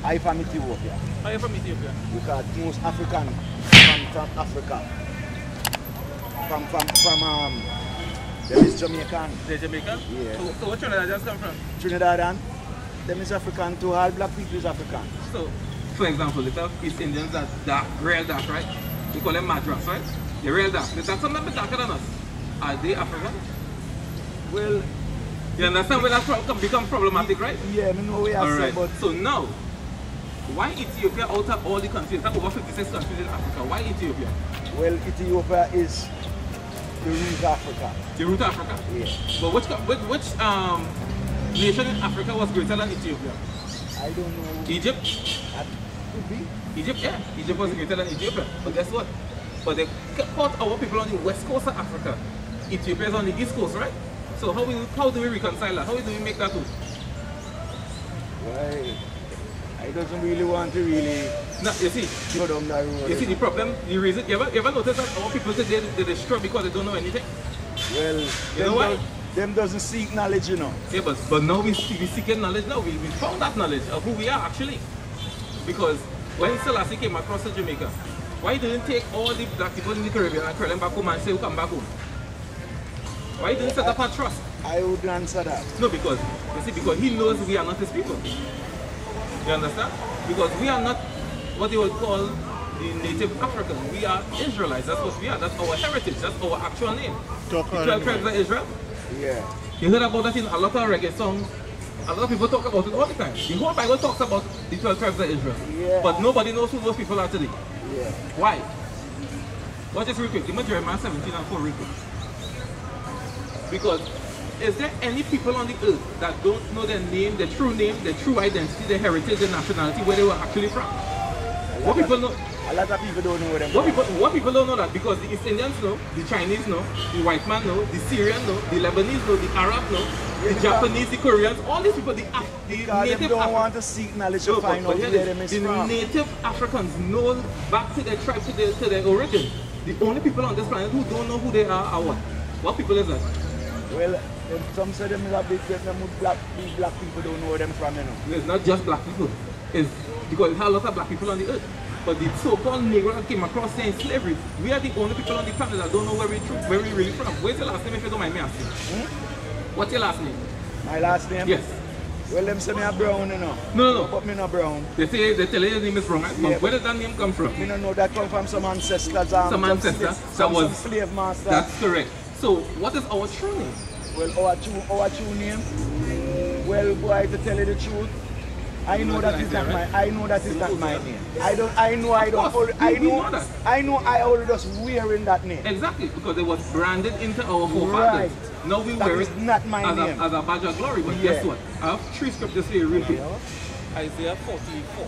I'm from Ethiopia. Are you from Ethiopia? Because most African from Africa. There is Jamaican. They're Jamaican? Yeah. So what Trinidad just come from? Trinidad and them is African too. All black people is African. So, for example, the East Indians that dark, real dark, right? We call them Madras, right? They're real dark. They're some a bit darker than us. Are they African? Well, you understand where that become problematic, right? Yeah, I know what you're saying, but so now, why Ethiopia out of all the countries? That's over 56 countries in Africa. Why Ethiopia? Well, Ethiopia is the root of Africa. The root of Africa? Yeah. But which nation in Africa was greater than Ethiopia? I don't know. Egypt? That could be. Egypt, yeah. Egypt was greater than Ethiopia. But guess what? But they caught our people on the west coast of Africa. Ethiopia is on the east coast, right? So how do we reconcile that? How do we make that work? Why? I doesn't really want to really. No, you see. Go down that road. You see the problem, the reason. You ever notice that our people today they destroy because they don't know anything? Well, you know why? Them doesn't seek knowledge, you know. Yeah, but now we seeking knowledge now. We found that knowledge of who we are actually. Because when Selassie came across to Jamaica, why didn't take all the black people in the Caribbean and call them back home and say, "We come back home"? Why didn't set up a trust? I wouldn't answer that. No, because you see, because he knows we are not his people. You understand? Because we are not what they would call the native African. We are Israelites. That's what we are. That's our heritage. That's our actual name. The 12 tribes of Israel. Yeah. You heard about that in a lot of reggae songs. A lot of people talk about it all the time. The whole Bible talks about the 12 tribes of Israel. Yeah. But nobody knows who those people are today. Yeah. Why? Watch this real quick. Give me Jeremiah 17 and 4 real quick. Because is there any people on the earth that don't know their name, their true identity, their heritage, their nationality, where they were actually from? What people know? A lot of people don't know where they're from. What people don't know that because the East Indians know, the Chinese know, the white man know, the Syrian know, the Lebanese know, the Arab know, the Japanese, the Koreans, all these people, the native don't want to seek knowledge to find out where they is from. The native Africans know back to their tribe, to their origin. The only people on this planet who don't know who they are what? What people is that? Well, some say them is a big black people don't know where them from, you know. It's not just black people. It's because it has a lot of black people on the earth. But the so-called Negro that came across saying slavery, we are the only people on the planet that don't know where we really from. Where's your last name if you don't mind me asking? What's your last name? My last name? Yes. Well, them say me a brown, you know. No. But me not brown. They tell you your name is brown, right? Yeah, where did that name come from? Me don't know. That come from some ancestors. Some ancestors? Some slave masters. That's correct. So, what is our true name? Well, our true name? Well, boy, to tell you the truth, I know that is not my. I know that is not my name. I know I already just wearing that name. Exactly, because it was branded into our forefathers. Right. Now we wear it not my name. As a badge of glory. But guess what? I have 3 scriptures here real quick. Isaiah 44.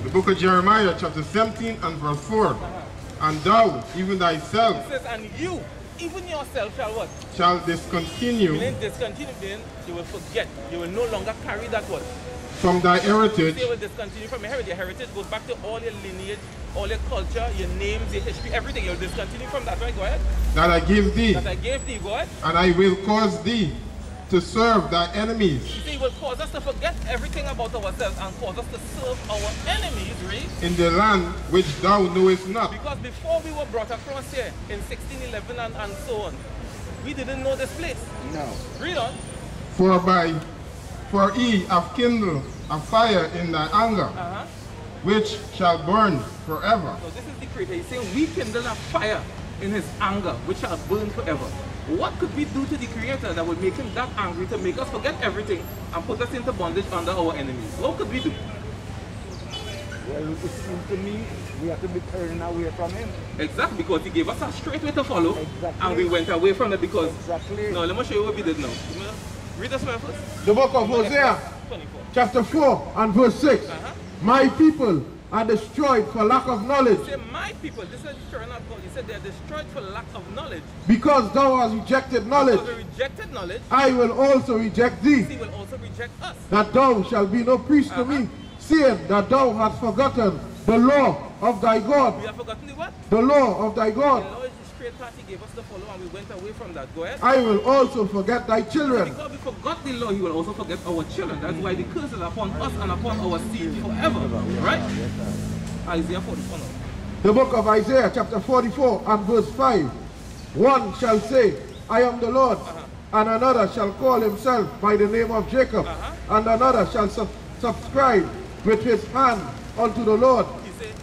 The book of Jeremiah, chapter 17 and verse 4. And thou, even thyself, it says, and you, even yourself, shall what? Shall discontinue. Meaning discontinue, then you will forget. You will no longer carry that what? From thy heritage. You will discontinue from your heritage. Your heritage goes back to all your lineage, all your culture, your names, your history, everything. You'll discontinue from that, right? Go ahead. That I give thee. That I gave thee, go ahead. And I will cause thee to serve thy enemies. You see, it will cause us to forget everything about ourselves and cause us to serve our enemies, right? In the land which thou knowest not. Because before we were brought across here in 1611 and so on, we didn't know this place. No. Read on. For ye have kindled a fire in thy anger, which shall burn forever. So this is the Creator. He's saying we kindle a fire in his anger, which shall burn forever. What could we do to the Creator that would make him that angry to make us forget everything and put us into bondage under our enemies? What could we do? Well, it seems to me we have to be turning away from him. Exactly, because he gave us a straight way to follow, exactly. And we went away from it because... Exactly. No, let me show you what we did now. Read this one first. The book of Hosea, 24. chapter 4 and verse 6. My people are destroyed for lack of knowledge. He said, my people, this is destroyed not God. He said they are destroyed for lack of knowledge. Because thou hast rejected knowledge. Because we rejected knowledge. I will also reject thee. He will also reject us. That thou shalt be no priest to me, seeing that thou hast forgotten the law of thy God. We have forgotten the what? The law of thy God. The law is straight path he gave us to follow, and we went away from that. Go ahead. I will also forget thy children. Because we forgot the law, he will also forget our children. That's why the curse is upon us and upon our seed forever. Right? Isaiah 44 now. The book of Isaiah chapter 44 and verse 5. One shall say, I am the Lord, and another shall call himself by the name of Jacob, and another shall subscribe with his hand unto the Lord. He said,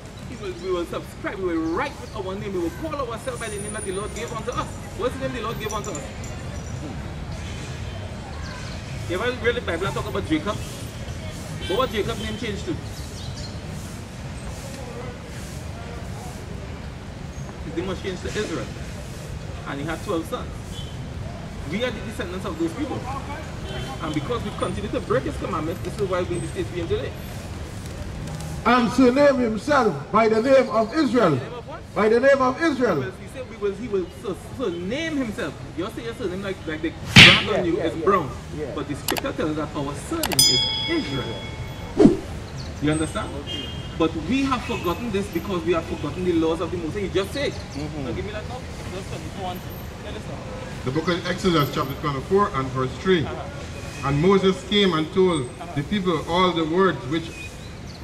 we will subscribe, we will write with our name, we will call ourselves by the name that the Lord gave unto us. What's the name the Lord gave unto us? You ever read the Bible and talk about Jacob? What was Jacob's name changed to? His name was changed to Israel. And he had 12 sons. We are the descendants of those people. And because we continue to break his commandments, this is why we in the state being today. And surnamed himself by the name of Israel. By the name of what? By the name of Israel. He said he will name himself. You say your surname like the brand on you is brown. Yeah. But the scripture tells us that our surname is Israel. You understand? Okay. But we have forgotten this because we have forgotten the laws of the Moses. He just said. Now give me that now. Just 24. Tell us now. The book of Exodus chapter 24 and verse 3. And Moses came and told the people all the words which...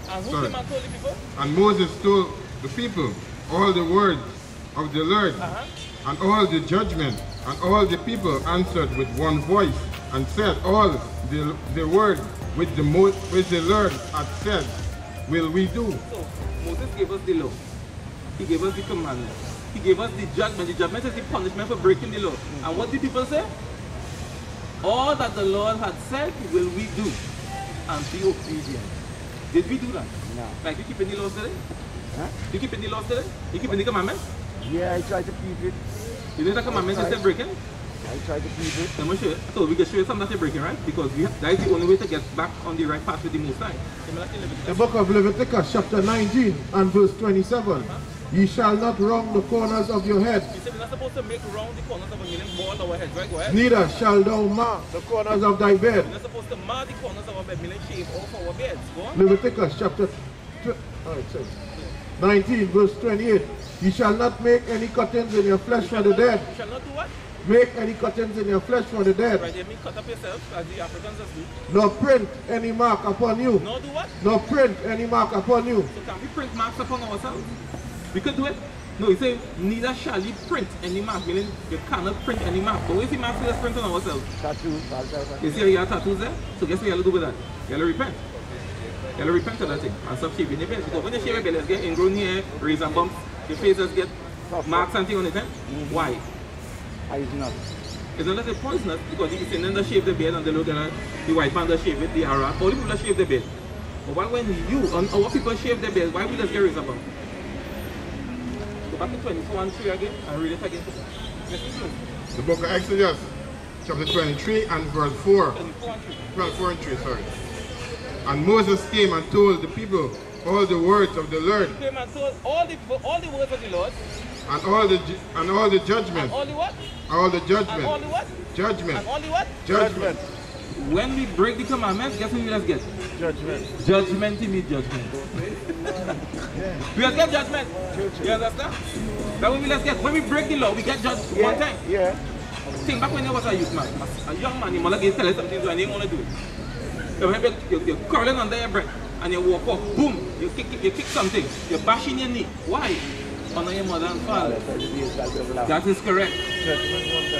And who came and told the people? And Moses told the people all the words of the Lord and all the judgment. And all the people answered with one voice and said, all the word which the Lord had said will we do. So Moses gave us the law. He gave us the commandment. He gave us the judgment. The judgment is the punishment for breaking the law. And what did people say? All that the Lord had said will we do and be obedient. Did we do that? No. Like you keeping the laws today? Huh? You keeping the laws today? You keeping the commandments? Yeah, I try to keep it. You know the commandments instead of breaking? I try to keep it. Let me show you. So we can show you something that you're breaking, right? Because that is the only way to get back on the right path with the Most High. The book of Leviticus chapter 19 and verse 27. Ye shall not wrong the corners of your head. You said we're not supposed to make round the corners of a million ball our heads, right? Go ahead. Neither shall thou mar the corners of thy bed. We're not supposed to mar the corners of our bed, meaning shave off our beds. Go on. Leviticus chapter 19 verse 28. Ye shall not make any cuttings in your flesh for the dead. You shall not do what? Make any cuttings in your flesh for the dead. Right, you mean cut up yourself as the Africans just do. Nor print any mark upon you. No do what? Nor print any mark upon you. So can we print marks upon ourselves? We could do it. No, he said, neither shall you print any mark, meaning you cannot print any mark. But what if the marks we just print on ourselves? Tattoos. You see how you have tattoos there? So guess what you have to do with that? You have to repent. You have to repent of that thing and stop shaving your beard. Because when you shave your beard, you get ingrown hair, razor bumps, your face just get marks and things on it. Why? It's not. It's not that it's poisonous because you see them that shave the beard and they look at the white man that shave it, the Arab, all the people that shave the beard. But why when you and our people shave their beard, why we just get razor bumps? Go back to 24 and 3 again and read it again. The book of Exodus chapter 23 and verse 4. 24 and 3. 4 and 3, sorry. And Moses came and told the people all the words of the Lord. He came and told all the words of the Lord. And all the judgment. And all the what? All the judgment. And all the what? Judgment. And all the what? Judgment. When we break the commandments, guess what we just get? Judgment. Judgment to me, judgment. We just get judgment. You understand? That's what we just get. When we break the law, we get judged one time. Yeah. Think back when you was a youth man. A young man, your mother gave tell you something and you want to do it. You're curling under your breath and you walk off, boom, you kick something. You're bashing your knee. Why? Honor your mother and father. That is correct.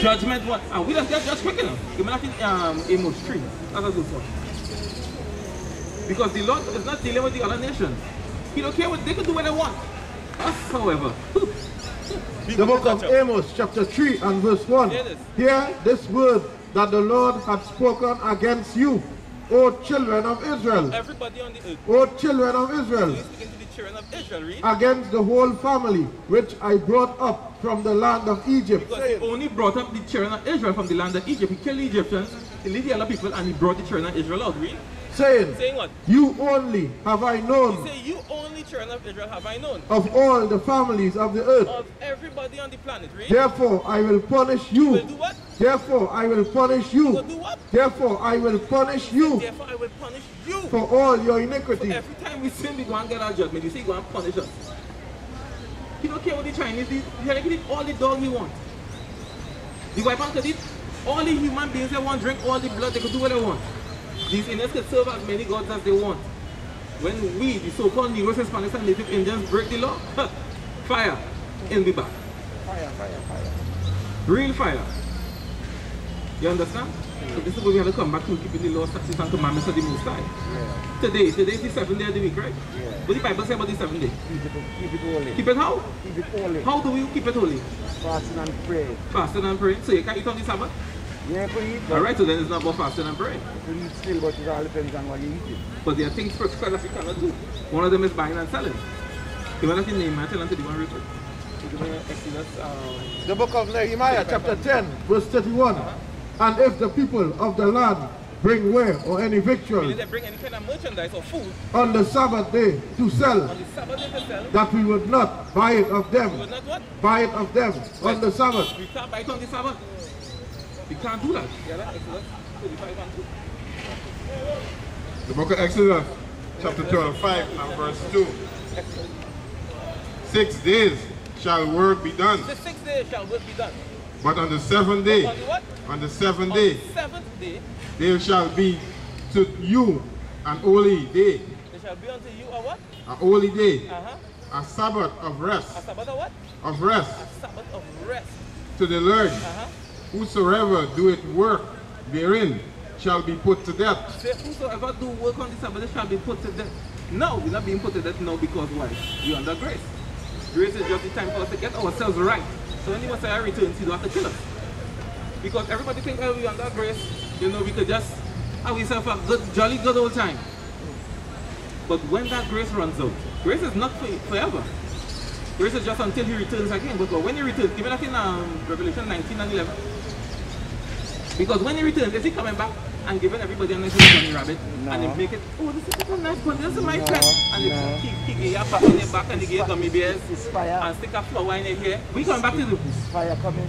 Judgment one. And we just get judged quick enough. You might not in Amos 3. That's a good one. Because the Lord is not dealing with the other nations. He don't care what they can do what they want. Us, however. The book of Amos chapter 3 and verse 1. Hear this word that the Lord hath spoken against you, O children of Israel. Everybody on the earth. O children of Israel. He's speaking to the children of Israel, read. Against the whole family which I brought up from the land of Egypt. Because he only brought up the children of Israel from the land of Egypt. He killed the Egyptians, he lead the other people, and he brought the children of Israel out, read. Saying what? You only have I known. He say, you only children of Israel have I known. Of all the families of the earth. Of everybody on the planet, read. Therefore I will punish you. You will do what? Therefore I will punish you. You will do what? Therefore I will punish you. Therefore I will punish you. For all your iniquity. So every time we sin, we go and get our judgment. You see, go and punish us. He don't care what the Chinese did. He can eat all the dog he wants. The white man could eat all the human beings they want, drink all the blood, they could do what they want. These Indians could serve as many gods as they want. When we, the so-called Negroes, Hispanics, and Native Indians break the law, fire in the back. Fire. Real fire. You understand? So this is what we have to come back to, keeping the law, statutes, and commandments of the Most High. Yeah. Today is the 7th day of the week, right? Yeah. What the Bible say about the 7th day? Keep it holy. Keep it how? Keep it holy. How do we keep it holy? Fasting and pray. Fasting and praying. So you can't eat on the Sabbath? Yeah, you can eat. Alright, so then it's not about fasting and praying. You can eat still, but it all depends on what you eat. But there are things prescribed that you cannot do. One of them is buying and selling. You want to name my tell them to the one real quick. The book of Nehemiah, chapter 10, verse 31. And if the people of the land bring ware or any victual Meaning they bring any kind of merchandise or food on the Sabbath day to sell, on the Sabbath day to sell, that we would not buy it of them. we will not what? Buy it of them on the Sabbath. We can't buy it on the Sabbath. We can't do that. Yeah, that Exodus 35 and 2. The book of Exodus, chapter 12, 5 and verse 2. 6 days shall work be done. The 6th day shall work be done. But on the 7th day, On the what? on the 7th On day, the 7th day, there shall be to you an holy day. there shall be unto you a what? A holy day. Uh-huh. A Sabbath of A rest. Sabbath of what? Of rest A Sabbath of rest. to the Lord. Uh-huh. Whosoever doeth work therein shall be put to death. Say, whosoever do work on the Sabbath day shall be put to death. No, we're not being put to death now because why? We're under grace. Grace is just the time for us to get ourselves right. So when the Messiah returns, he don't have to kill us. Because everybody thinks, oh, we're under grace, you know, we could just have ourselves a good, jolly good old time. But when that grace runs out, grace is not forever. Grace is just until he returns again. But when he returns, give it that in Revelation 19 and 11. Because when he returns, is he coming back and giving everybody a nice little bunny rabbit? No. And they make it, oh, this is a nice bunny, this is my pet. And they keep a pat on their back and they give gummy bears It's fire. and stick a flower in their hair. We coming back to the It's fire coming.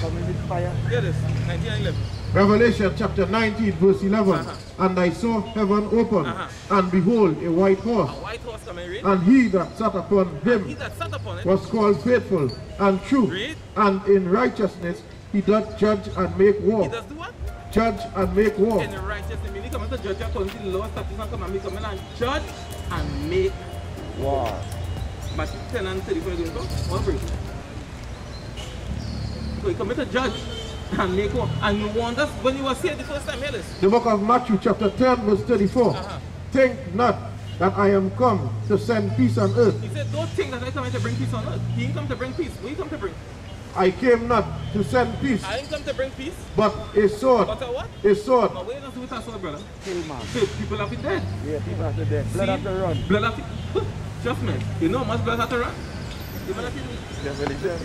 Coming with fire. Hear this, 19 and 11. Revelation chapter 19, verse 11. And I saw heaven open, and behold, a white horse. A white horse coming, read. And he that sat upon He him that sat upon it, was called faithful and true, Read. and in righteousness he doth judge and make he war. does do what? Judge and make war. In the righteousness, meaning he coming to judge according to the law, statutes and commandments, coming and judge and make. Wow. Matthew 10 and 34 is going to go. One verse. So he coming to judge and make war. And you wonder when you were saved the first time, hear this. The book of Matthew chapter 10, verse 34. Think not that I am come to send peace on earth. He said, don't think that I come to bring peace on earth. He ain't come to bring peace. What he come to bring? I came not to send peace, I ain't come to bring peace. but a sword. But a what? A sword. No, wait, not with a sword, brother. Kill man. So people have to dead. Yeah, people have to dead. Blood See? have to run. Blood have to... Just man. You know how much blood have to run? You know what Revelation.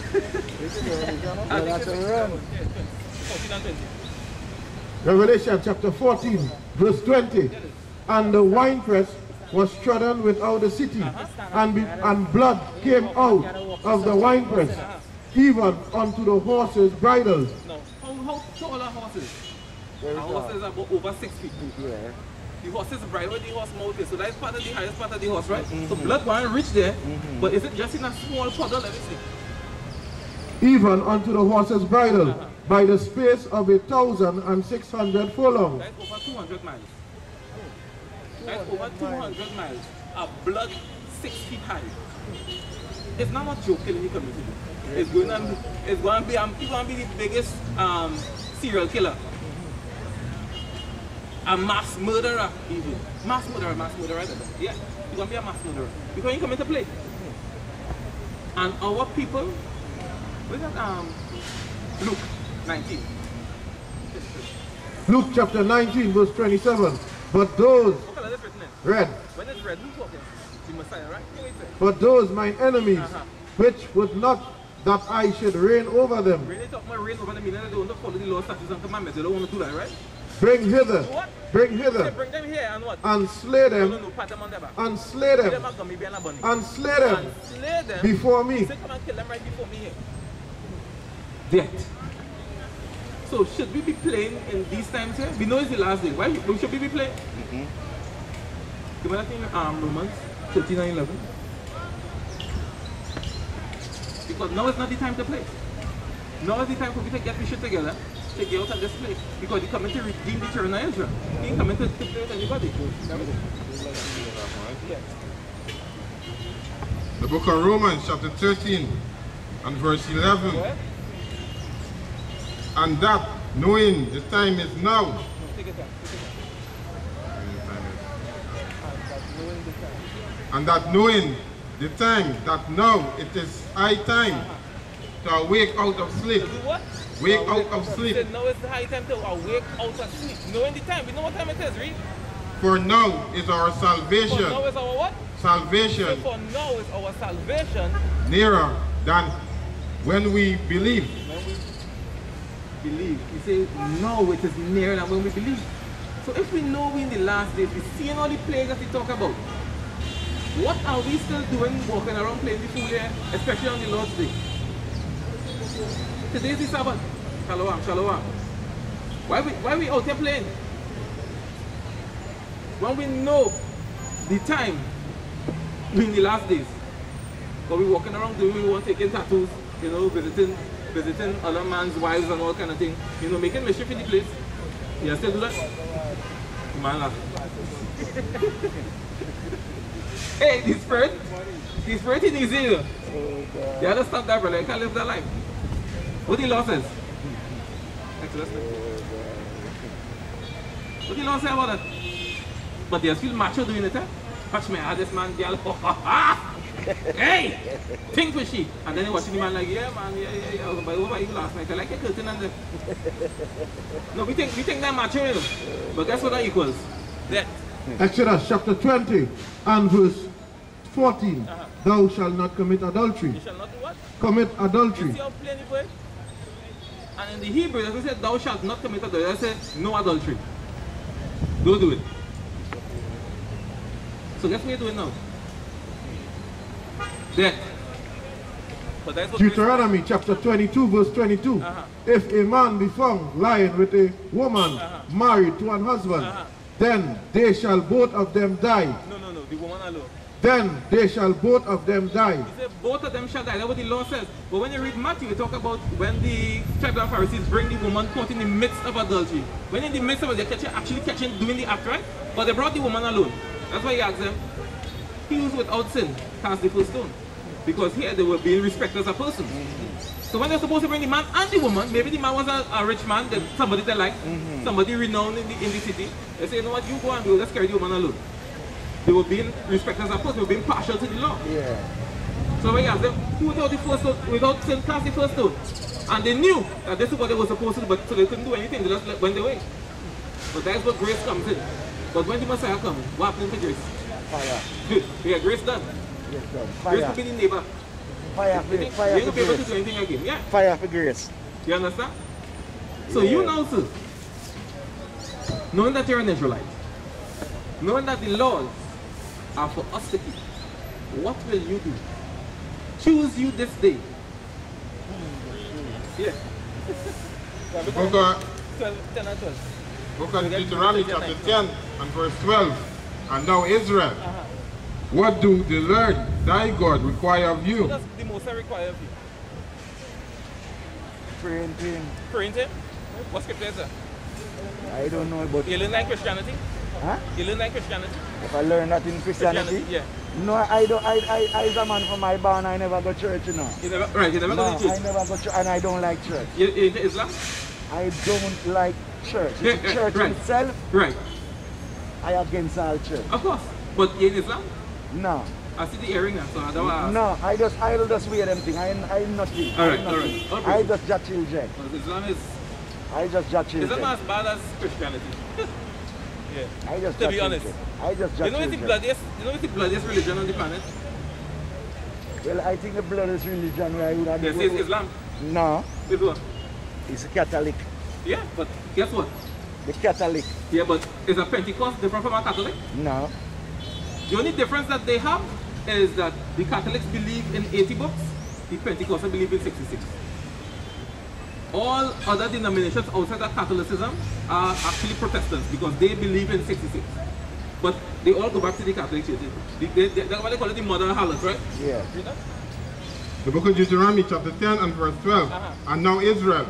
Blood have to run. 14 and 20. Revelation chapter 14, verse 20. And the winepress was trodden without the city, and blood came out of the winepress, even unto the horses' bridles. No. How tall are horses? Very Our tall. horses are about over 6 feet. Yeah. The horse is bridle, the horse mouth is. So that's part of the highest part of the horse, right? So blood won't reach there. But is it just in a small puddle? Let me see. Even unto the horse's bridle, by the space of 1,600 furlongs. That's over 200 miles. That's over 200 miles. A blood 6 feet high. It's not a joke in the community. It's going to be the biggest serial killer. A mass murderer, even. Mass murderer. Yeah, he's going to be a mass murderer. Because he come into play. And our people, look at Luke 19. Luke chapter 19, verse 27. But those, What color is written in? red, When it's red, who's walking? The Messiah, right? What is it? but those mine enemies, which would not that I should reign over them, Really talk about rain over the meaning they don't want to follow the law, statutes, and commandments. They don't want to do that, right? bring hither, What? bring They hither, bring them here and what? and slay No, them, pat them on their back. and slay Them them, a gummy bear and a bunny. and slay And them slay them. before me. Say, come and kill them right before me here. Death. So should we be playing in these times here? We know it's the last day. Why should we be playing? Give me that thing, Romans 13 and 11. but now is not the time to play. Now is the time for me to get my shit together, to get out of this place. Because he's coming to redeem the children of Israel. He ain't coming to play with anybody. The book of Romans, chapter 13, and verse 11. And that, knowing the time is now. Take it down. And that knowing the time, that now it is high time to awake out of sleep. To do what? Wake out of sleep. He said, now it's the high time to awake out of sleep. Knowing the time. We know what time it is, read. For now is our salvation. For now is our what? Salvation. For now is our salvation. Nearer than when we believe. When we believe. He says, now it is nearer than when we believe. So if we know we in the last days, we seeing all the plagues that we talk about. What are we still doing walking around playing the fool here, especially on the Lord's Day? Today is the Sabbath. Shalom, shalom. Why we out here playing? When we know the time, we in the last days. But we walking around doing we want taking tattoos, you know, visiting other man's wives and all kind of thing. You know, making mischief in the place. You still do that? Man laugh. Hey, the spirit in his ear. You understand that, brother? You can't live that life. What the law says? What the law say about that? But they feel macho doing it, eh? Watch me, this man, girl. Hey! Think for she. And then they watching the man like, yeah, man, yeah. But what about you last night? I like a curtain and the... No, we think that macho, you know? But guess what that equals? That. Exodus chapter 20 and verse 14. Thou shalt not commit adultery. You shall not do what? Commit adultery. You see how plain it was? And in the Hebrew, as I said, thou shalt not commit adultery. I said, no adultery. Don't do it. So guess what you're doing now? Death. But that's what Deuteronomy chapter 22 verse 22. If a man be found lying with a woman married to an husband, then they shall both of them die. No, the woman alone. Then they shall both of them die. He said both of them shall die. That's what the law says. But when you read Matthew, you talk about when the scribes and Pharisees bring the woman caught in the midst of adultery. When in the midst of it, they're actually catching doing the act, right? But they brought the woman alone. That's why he asked them, he who's without sin, cast the first stone. Because here they were being respected as a person. So when they're supposed to bring the man and the woman, maybe the man was a rich man, somebody they like, somebody renowned in the city. They say, you know what, you go and do, let's carry the woman alone. They were being respected as a person, they were being partial to the law. Yeah. So when he asked them, who without the first stone, without sin, cast the first stone. And they knew that this is what they were supposed to do, but so they couldn't do anything, they just went away. But that's what grace comes in. But when the Messiah comes, what happens to grace? Fire. Good. Yeah, grace done. Yes, done. Grace Fire. to be the neighbor. Fire for You ain't gonna be able to do anything again. Yeah. Fire for grace. You understand? So you now, sir, knowing that you're an Israelite, knowing that the laws are for us to keep, what will you do? Choose you this day. Yeah. Book of 10 and 12. Book of Deuteronomy chapter 10 and verse 12. And now Israel, what do the Lord thy God require of you? What does the Most High require of you? Praying. Praying to him? What scripture is that? I don't know about... You learn that in Christianity? Huh? You learn that in Christianity? If I learn that in Christianity? Yeah. No, I don't. I as a man from my barn, I never go to church, you know. You never go to church? I never go to church, and I don't like church. You into Islam? I don't like church. The church itself, Right. I against all church. Of course. But you in Islam? No. I see the earring now, so I don't want to No, I'll just wear them thing. I'm nothing. Alright, I'm nothing. alright. I just judge children. Islam is... I just judge children. Islam as bad as Christianity. Yeah. I just To judge be honest. children. I just judge You know it's the bloodiest religion on the planet? Well, I think the bloodiest religion where I would have... Yes, it's Islam. No, It's what? it's Catholic. Yeah, but guess what? The Catholic. Yeah, but is a Pentecost different from a Catholic? No. The only difference that they have is that the Catholics believe in 80 books, the Pentecostals believe in 66. All other denominations outside of Catholicism are actually Protestants because they believe in 66. But they all go back to the Catholic Church. That's why they call it the Mother Halal, right? Yeah. You know? The book of Deuteronomy chapter 10 and verse 12. And now Israel,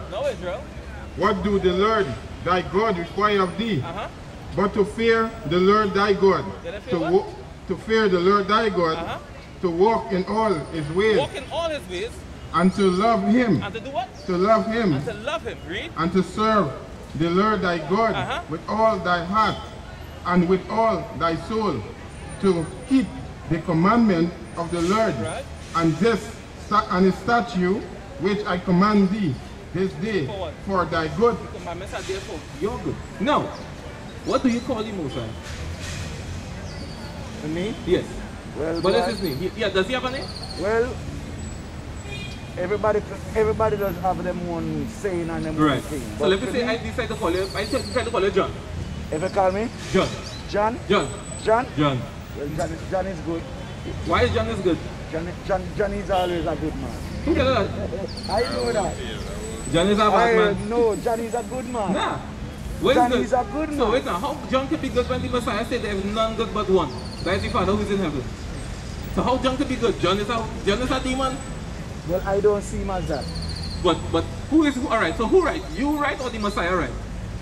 what do the Lord thy God require of thee? But to fear the Lord thy God, to fear the Lord thy God, to walk in all his ways, and to love him, and to do what? To love him, and to love him. Read. And to serve the Lord thy God with all thy heart and with all thy soul, to keep the commandment of the Lord and his statute which I command thee this day for thy good. The commandments are there for your good. Now, what do you call the Most High? Me? Yes. Well, what is his name? Yeah, does he have a name? Well, everybody does have them one saying and them one thing. So let me say I decide to call you, John. If you call me? John. John? John. John? John. Well, John is good. Why is John is good? John is always a good man. Who tell that? I know that. John is a bad man. No, John is a good man. Nah. John is a good man. So wait now, how John can be good when the Messiah said there is none good but one? That is the Father who is in heaven. So how John can be good? John is a demon? Well, I don't see him as that. But who is who? Alright, so who right? You right or the Messiah right?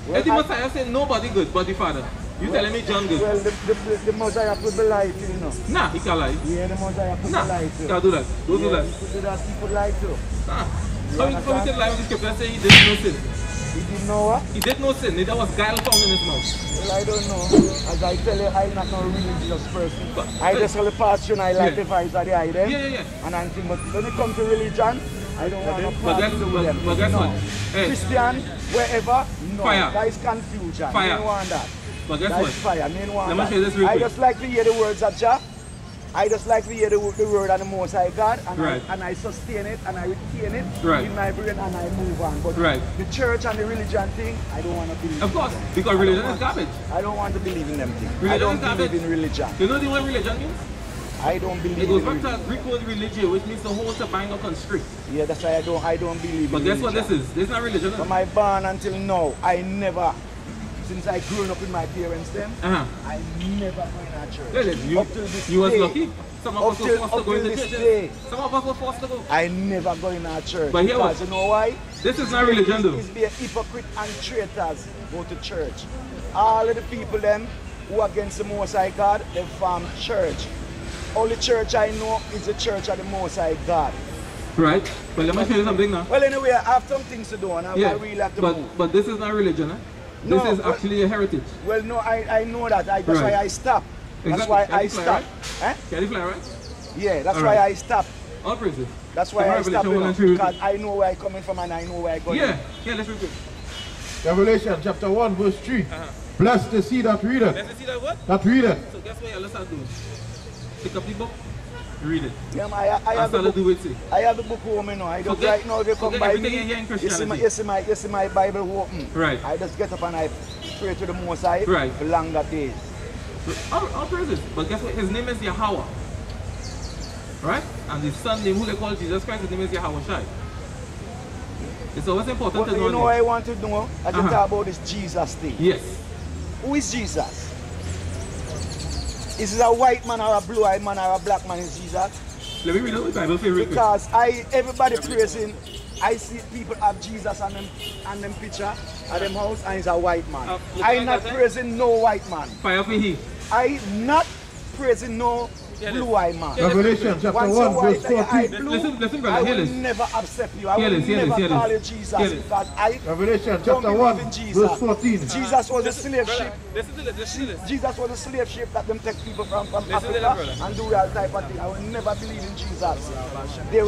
Well, if the Messiah said nobody good but the Father, you telling me John good? Well, the Messiah could be lie too, you know. Nah, he can't lie. Yeah, the Messiah could be lie too. Can't do that. Don't do that. He could do that, he could lie too. Nah. How you can lie with the scripture and say he did no sin? He did know what? He did no sin. There was guile found in his mouth. Well, I don't know. As I tell you, I'm not no religious person. I just only passion, I like the vibes of the item. Yeah. And I think, but when it comes to religion, I don't want to passion with them. But guess what? Hey. Christian, wherever, no. Fire. That is confusion. Fire. I don't want that. But guess that what? Is fire. I don't want Let that. me say this real quick. I just like to hear the words of Jah. I just like to hear the word of the Most High God, and I sustain it and I retain it in my brain and I move on. But the church and the religion thing, I don't want to believe. Of course, because religion is garbage. I don't want to believe in them things. Religion I don't believe in religion. You know the word religion means? I don't believe. It goes back to Greek word religio, which means to hold, to bind or constrict. Yeah, that's why I don't believe. But guess what this is? This is not religion. From my born until now, I never. Since I grew up with my parents, I never go in a church. Really? Up till this you was day, lucky. Some of us were forced to go in the church. Some of us were forced to go. I never go in a church. But here because you know why? This is not religion though. It's be a hypocrite and traitors go to church. All of the people them who are against the Most High God, they form church. Only church I know is the church of the Most High God. Right. But let me show you something now. Well, anyway, I have some things to do and I really have to move. But this is not religion, This is actually a heritage. Well, no, I know that. That's why I stop. That's Exactly. why I stop. Can you fly, right? Yeah, that's why I stop. All praises. That's why I stop, because I know where I'm coming from and I know where I'm going. Yeah, let's read it. Revelation chapter 1 verse 3. Blessed the seed that readeth. Blessed the seed that what? That readeth. So guess what your listeners do? Pick up the book, read it. Yeah, I have the book. I have the book home, you know. I just right now, if you come by me, you see my Bible open. Right. I just get up and I pray to the Most High for longer days. All praises. But guess what? His name is Yahawah. Right? And his son name, who they call Jesus Christ, his name is Yahawashi. It's always important to know. You know what I want to know? I can talk about this Jesus thing. Yes. Who is Jesus? Is it a white man or a blue-eyed man or a black man is Jesus? Let me read out the Bible for you. Because everybody praising, I see people have Jesus on them picture at them house and he's a white man. I'm not praising no white man. Fire for he. I not praising no blue-eyed man. Revelation chapter 1 verse 14. Listen, brother, I will never accept you. I will never call you Jesus because I Revelation don't chapter 1 believe in Jesus. verse 14. Jesus was a slave ship. Listen to this. Jesus was a slave ship that them take people from Africa and do all type of thing. I will never believe in Jesus. I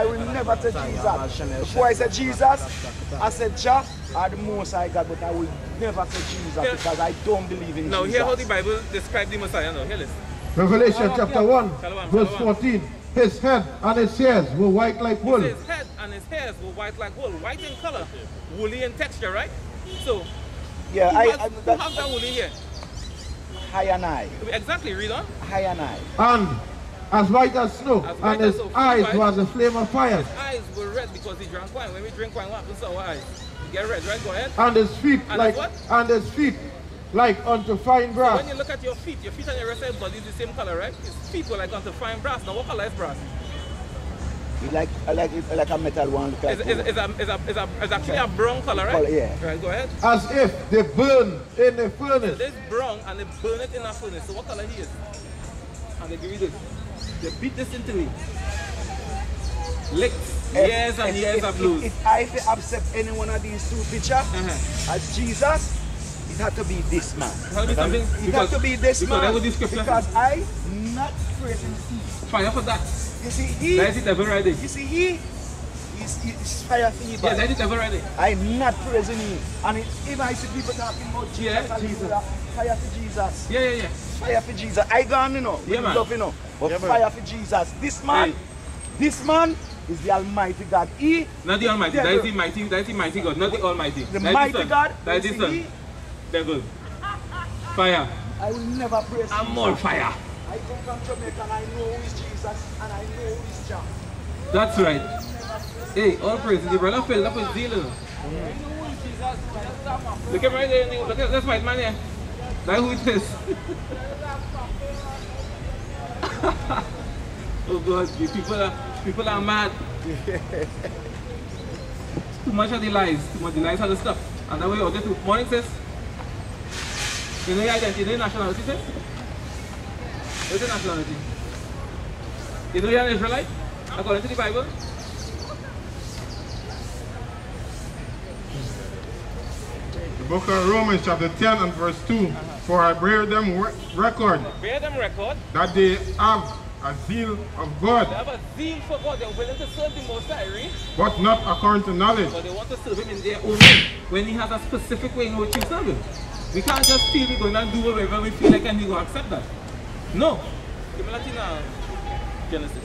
will never say Jesus. Before I said Jesus, I said Jah or the Most High God, but I will never say Jesus because I don't believe in Jesus. Now hear how the Bible describes the Messiah now. Hear this. Revelation chapter 1 verse 14. His head and his hairs were white like wool. His head and his hairs were white like wool. White in color, woolly in texture, right? So, yeah, who has that woolly hair? High and I. Exactly, read on. High and I. And as white as snow, and his eyes was a flame of fire. His eyes were red because he drank wine. When we drink wine, what happens to our eyes? You get red, right? Go ahead. And his feet like unto fine brass. So when you look at your feet and your rest of your body is the same color, right? His feet were like unto fine brass. Now what color is brass? Like a metal one. It's actually a brown color, right? Yeah. Right, go ahead. As if they burn in a furnace. This brown and they burn it in a furnace. So what color he is? And they give you this. They beat this into me. Licks. Years and years of blues. If I accept any one of these two pictures as Jesus, it had to be this man. It had to be this man. Because I not praising he. Fire for that. You see, he. That is the devil right there. You see, he is fire for you. Yeah, that is the devil right there. I'm not praising him. And if I see people talking about Jesus, fire for Jesus. Yeah. Fire for Jesus. I gone, you know. Yeah, man. Love, you know. But fire for Jesus. This man is the Almighty God. He. Not the Almighty. That is the mighty. That is the mighty God. Not the Almighty. The mighty God. That is the Son. They're good. Fire. I will never praise I'm more fire. I come from Jamaica and I know who is Jesus and I know who is Jah. That's right. Hey, all praise. The brother filled up with zeal. Look at right there. Look at this white man here. That's who it is. Oh God, people are mad. Too much of the lies. Too much of the lies of the stuff. And that way all this morning says, you know your identity, you know your nationality, sis? What's your nationality? You know you're an Israelite? According to the Bible? The book of Romans chapter 10 and verse 2. For I bear them record that they have a zeal of God. They have a zeal for God. They're willing to serve the Most High, right? But not according to knowledge. But they want to serve Him in their own way. When He has a specific way in which you serve Him. We can't just feel we're going to do whatever we feel like and He will accept that. No. Give me Latin Genesis.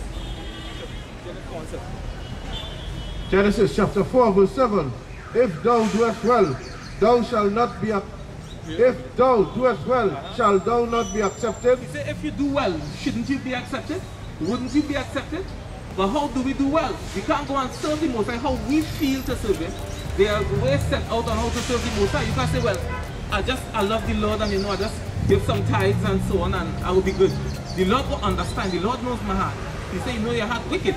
Genesis chapter 4 verse 7. If thou doest well, thou shalt not be If thou doest well, shall thou not be accepted? He said, if you do well, shouldn't you be accepted? Wouldn't you be accepted? But how do we do well? We can't go and serve the Most High how we feel to serve Him. There are ways set out on how to serve the Most High. You can't say, well, I love the Lord and I just give some tithes and so on and I will be good. The Lord will understand. The Lord knows my heart. He said, you know your heart wicked.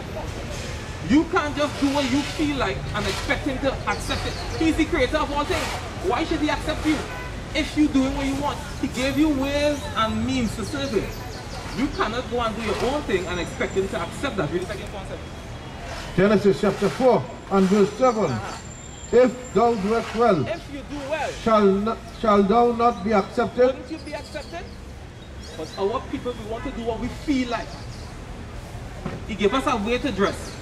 You can't just do what you feel like and expect Him to accept it. He's the creator of all things. Why should He accept you? If you're doing what you want, He gave you ways and means to serve Him. You cannot go and do your own thing and expect Him to accept that. Read the second concept. Genesis chapter 4 and verse 7. If thou doest well, if you do well, shall thou not be accepted? Wouldn't you be accepted? But our people, we want to do what we feel like. He gave us a way to dress.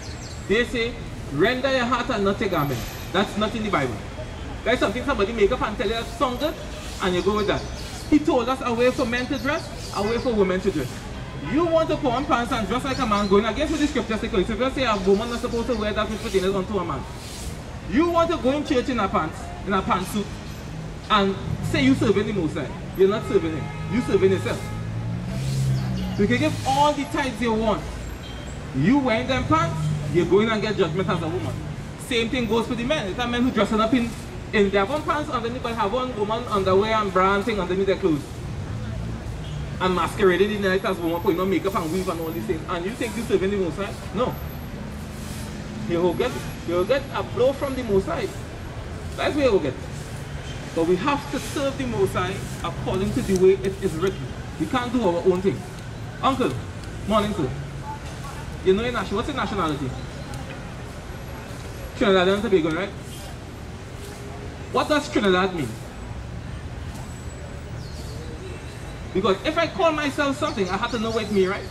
They say, render your heart and not your garment. That's not in the Bible. That's something somebody make up and tell you that's sound good, and you go with that. He told us a way for men to dress, a way for women to dress. You want to put on pants and dress like a man, going against what the scripture says. If you say a woman is supposed to wear that which pertains unto a man. You want to go in church in a pantsuit, and say you serving the Most High. You're not serving Him. You're serving yourself. You can give all the tithes you want. You wearing them pants, you're going and get judgment as a woman. Same thing goes for the men. It's a men who dressing up in their one pants underneath, but have one woman underwear and bra and thing underneath their clothes. And masquerading in the night as woman, putting on makeup and weave and all these things. And you think you're serving the Most High? No. You'll get a blow from the Most High. That's where you'll get. But we have to serve the Most High according to the way it is written. We can't do our own thing. Uncle, morning sir. You know your nationality. What's your nationality? Trinidad and Tobago, right? What does Trinidad mean? Because if I call myself something, I have to know what it means, right?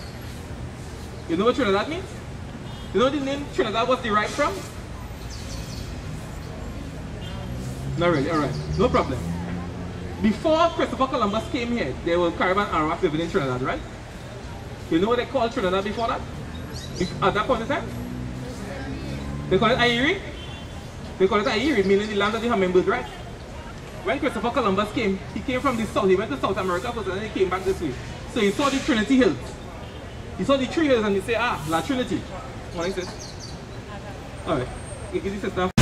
You know what Trinidad means? You know the name Trinidad was derived from? Not really, alright. No problem. Before Christopher Columbus came here, there were Caribbean Arabs living in Trinidad, right? You know what they called Trinidad before that? At that point in time? They call it Airi? They call it Airi, meaning the land of the hummingbird, right? When Christopher Columbus came, he came from the south. He went to South America first and then he came back this way. So he saw the Trinity Hills. He saw the 3 hills and he said, ah, La Trinity. Morning, sis. Alright. Is this stuff?